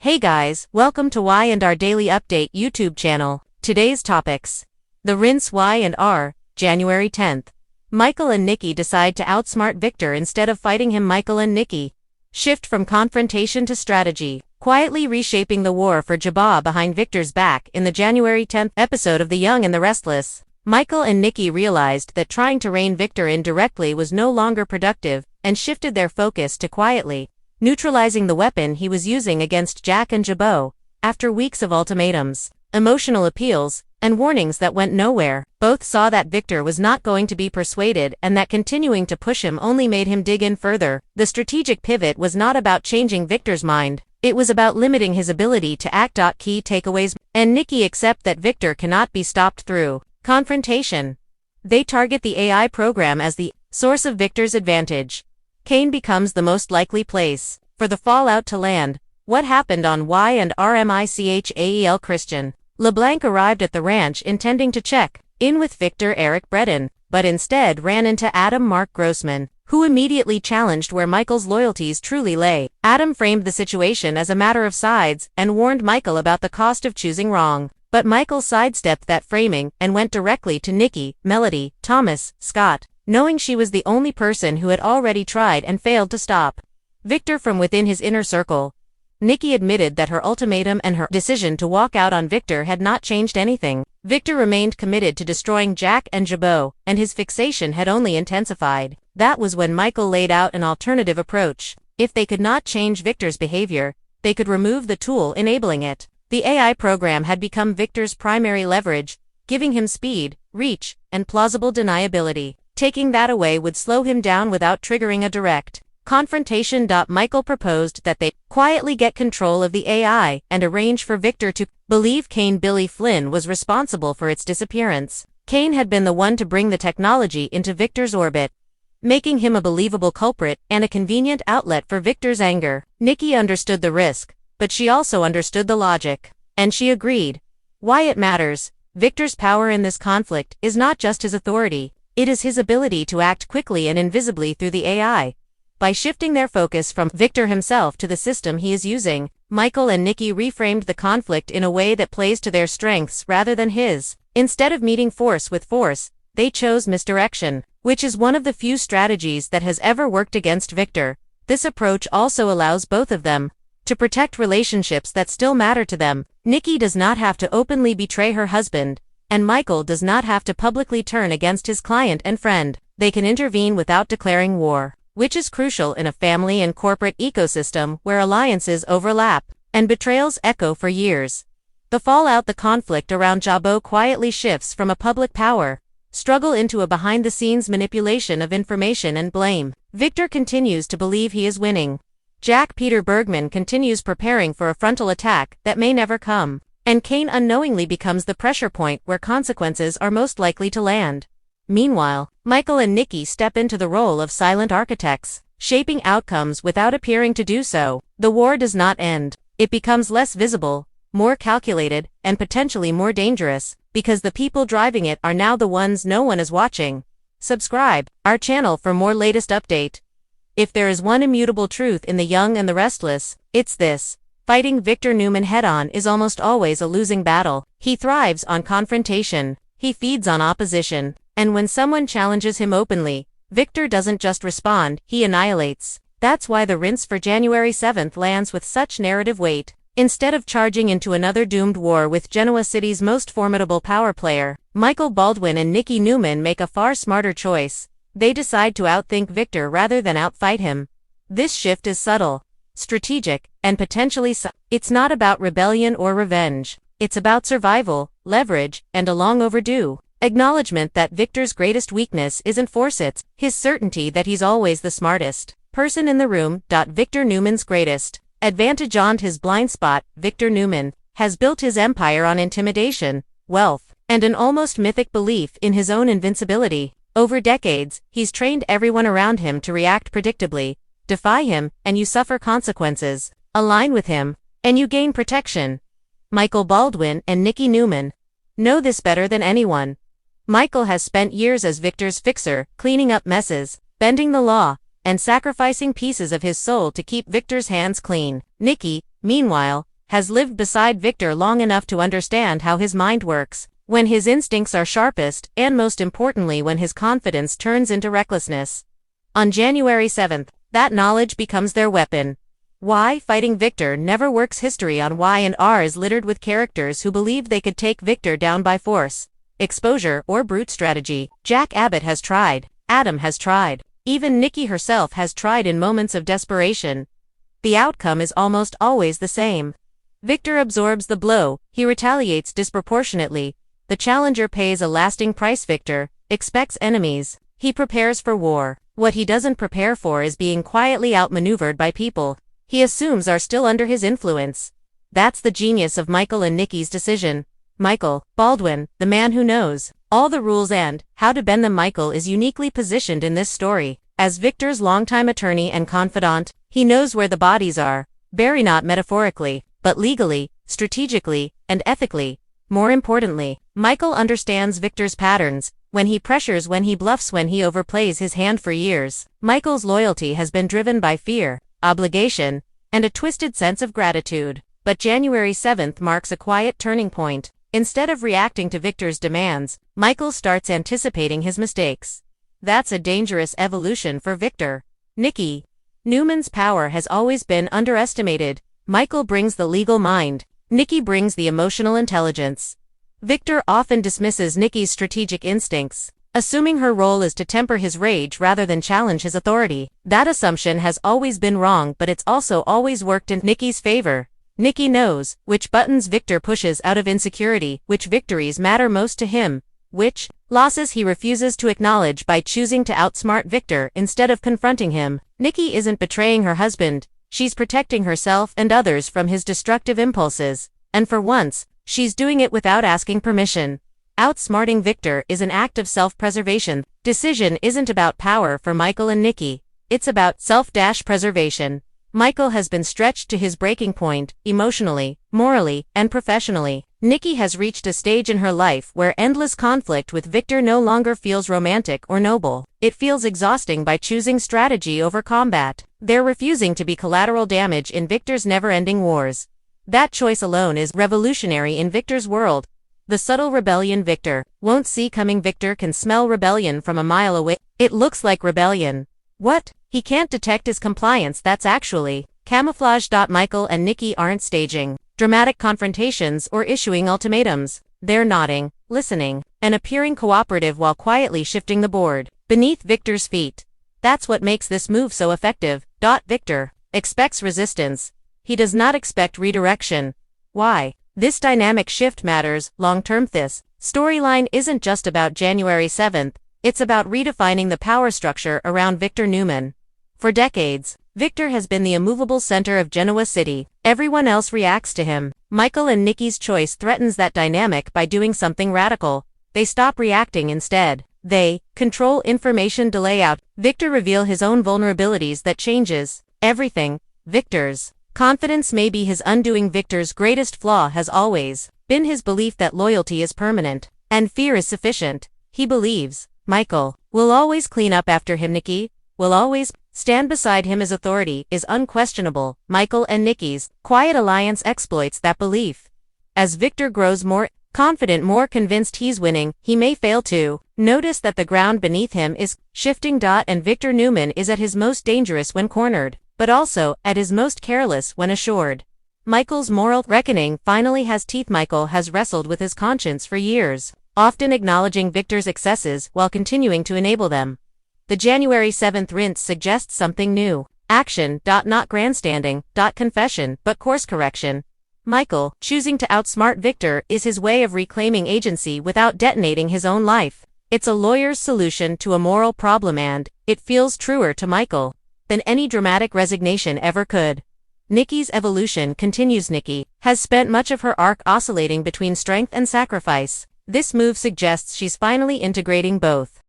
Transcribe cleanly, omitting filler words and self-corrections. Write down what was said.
Hey guys, welcome to Y&R Daily Update YouTube channel. Today's topics. The rinse Y&R, January 10th. Michael and Nikki decide to outsmart Victor instead of fighting him. Michael and Nikki shift from confrontation to strategy, quietly reshaping the war for Jabba behind Victor's back. In the January 10th episode of The Young and the Restless, Michael and Nikki realized that trying to rein Victor in directly was no longer productive and shifted their focus to quietly neutralizing the weapon he was using against Jack and Jabba. After weeks of ultimatums, emotional appeals, and warnings that went nowhere, both saw that Victor was not going to be persuaded and that continuing to push him only made him dig in further. The strategic pivot was not about changing Victor's mind, it was about limiting his ability to act. Key takeaways: and Nikki accept that Victor cannot be stopped through confrontation. They target the AI program as the source of Victor's advantage. Kane becomes the most likely place for the fallout to land. What happened on Y&R Michael? Christian LeBlanc arrived at the ranch intending to check in with Victor Eric Breton, but instead ran into Adam Mark Grossman, who immediately challenged where Michael's loyalties truly lay. Adam framed the situation as a matter of sides and warned Michael about the cost of choosing wrong. But Michael sidestepped that framing and went directly to Nikki, Melody, Thomas, Scott, knowing she was the only person who had already tried and failed to stop Victor from within his inner circle. Nikki admitted that her ultimatum and her decision to walk out on Victor had not changed anything. Victor remained committed to destroying Jack and Jabba, and his fixation had only intensified. That was when Michael laid out an alternative approach. If they could not change Victor's behavior, they could remove the tool enabling it. The AI program had become Victor's primary leverage, giving him speed, reach, and plausible deniability. Taking that away would slow him down without triggering a direct confrontation. Michael proposed that they quietly get control of the AI and arrange for Victor to believe Kane Billy Flynn was responsible for its disappearance. Kane had been the one to bring the technology into Victor's orbit, making him a believable culprit and a convenient outlet for Victor's anger. Nikki understood the risk, but she also understood the logic, and she agreed. Why it matters: Victor's power in this conflict is not just his authority, it is his ability to act quickly and invisibly through the AI. By shifting their focus from Victor himself to the system he is using, Michael and Nikki reframed the conflict in a way that plays to their strengths rather than his. Instead of meeting force with force, they chose misdirection, which is one of the few strategies that has ever worked against Victor. This approach also allows both of them to protect relationships that still matter to them. Nikki does not have to openly betray her husband, and Michael does not have to publicly turn against his client and friend. They can intervene without declaring war, which is crucial in a family and corporate ecosystem where alliances overlap and betrayals echo for years. The fallout: the conflict around Jabba quietly shifts from a public power struggle into a behind-the-scenes manipulation of information and blame. Victor continues to believe he is winning. Jack Peter Bergman continues preparing for a frontal attack that may never come. And Kane unknowingly becomes the pressure point where consequences are most likely to land. Meanwhile, Michael and Nikki step into the role of silent architects, shaping outcomes without appearing to do so. The war does not end. It becomes less visible, more calculated, and potentially more dangerous, because the people driving it are now the ones no one is watching. Subscribe our channel for more latest update. If there is one immutable truth in The Young and the Restless, it's this: fighting Victor Newman head-on is almost always a losing battle. He thrives on confrontation, he feeds on opposition, and when someone challenges him openly, Victor doesn't just respond, he annihilates. That's why the rinse for January 7th lands with such narrative weight. Instead of charging into another doomed war with Genoa City's most formidable power player, Michael Baldwin and Nikki Newman make a far smarter choice. They decide to outthink Victor rather than outfight him. This shift is subtle, strategic, and potentially it's not about rebellion or revenge. It's about survival, leverage, and a long overdue acknowledgement that Victor's greatest weakness isn't force, it's his certainty that he's always the smartest person in the room. Victor Newman's greatest advantage on his blind spot: Victor Newman has built his empire on intimidation, wealth, and an almost mythic belief in his own invincibility. Over decades, he's trained everyone around him to react predictably. Defy him, and you suffer consequences. Align with him, and you gain protection. Michael Baldwin and Nikki Newman know this better than anyone. Michael has spent years as Victor's fixer, cleaning up messes, bending the law, and sacrificing pieces of his soul to keep Victor's hands clean. Nikki, meanwhile, has lived beside Victor long enough to understand how his mind works, when his instincts are sharpest, and most importantly when his confidence turns into recklessness. On January 7th, that knowledge becomes their weapon. Why fighting Victor never works. History on Y&R is littered with characters who believed they could take Victor down by force, exposure, or brute strategy. Jack Abbott has tried. Adam has tried. Even Nikki herself has tried in moments of desperation. The outcome is almost always the same. Victor absorbs the blow, he retaliates disproportionately. The challenger pays a lasting price. Victor expects enemies. He prepares for war. What he doesn't prepare for is being quietly outmaneuvered by people he assumes are still under his influence. That's the genius of Michael and Nikki's decision. Michael Baldwin, the man who knows all the rules and how to bend them. Michael is uniquely positioned in this story. As Victor's longtime attorney and confidant, he knows where the bodies are, buried not metaphorically, but legally, strategically, and ethically. More importantly, Michael understands Victor's patterns, when he pressures, when he bluffs, when he overplays his hand. For years, Michael's loyalty has been driven by fear, obligation, and a twisted sense of gratitude. But January 7th marks a quiet turning point. Instead of reacting to Victor's demands, Michael starts anticipating his mistakes. That's a dangerous evolution for Victor. Nikki Newman's power has always been underestimated. Michael brings the legal mind. Nikki brings the emotional intelligence. Victor often dismisses Nikki's strategic instincts, assuming her role is to temper his rage rather than challenge his authority. That assumption has always been wrong, but it's also always worked in Nikki's favor. Nikki knows which buttons Victor pushes out of insecurity, which victories matter most to him, which losses he refuses to acknowledge. By choosing to outsmart Victor instead of confronting him, Nikki isn't betraying her husband, she's protecting herself and others from his destructive impulses. And for once, she's doing it without asking permission. Outsmarting Victor is an act of self-preservation. Decision isn't about power for Michael and Nikki. It's about self-preservation. Michael has been stretched to his breaking point, emotionally, morally, and professionally. Nikki has reached a stage in her life where endless conflict with Victor no longer feels romantic or noble. It feels exhausting. By choosing strategy over combat, they're refusing to be collateral damage in Victor's never-ending wars. That choice alone is revolutionary in Victor's world. The subtle rebellion Victor won't see coming. Victor can smell rebellion from a mile away. It looks like rebellion. What he can't detect is compliance. That's actually camouflage. Michael and Nikki aren't staging dramatic confrontations or issuing ultimatums. They're nodding, listening, and appearing cooperative while quietly shifting the board beneath Victor's feet. That's what makes this move so effective. Victor expects resistance. He does not expect redirection. Why? This dynamic shift matters long-term. This storyline isn't just about January 7th, it's about redefining the power structure around Victor Newman. For decades, Victor has been the immovable center of Genoa City. Everyone else reacts to him. Michael and Nikki's choice threatens that dynamic by doing something radical. They stop reacting. Instead, they control information. Delay out. Victor reveal his own vulnerabilities. That changes everything. Victor's confidence may be his undoing. Victor's greatest flaw has always been his belief that loyalty is permanent, and fear is sufficient. He believes Michael will always clean up after him. Nikki will always stand beside him. His authority is unquestionable. Michael and Nikki's quiet alliance exploits that belief. As Victor grows more confident, more convinced he's winning, he may fail to notice that the ground beneath him is shifting. And Victor Newman is at his most dangerous when cornered, but also at his most careless when assured. Michael's moral reckoning finally has teeth. Michael has wrestled with his conscience for years, often acknowledging Victor's excesses while continuing to enable them. The January 7th rinse suggests something new. Action, not grandstanding, confession, but course correction. Michael choosing to outsmart Victor is his way of reclaiming agency without detonating his own life. It's a lawyer's solution to a moral problem, and it feels truer to Michael than any dramatic resignation ever could. Nikki's evolution continues. Nikki has spent much of her arc oscillating between strength and sacrifice. This move suggests she's finally integrating both.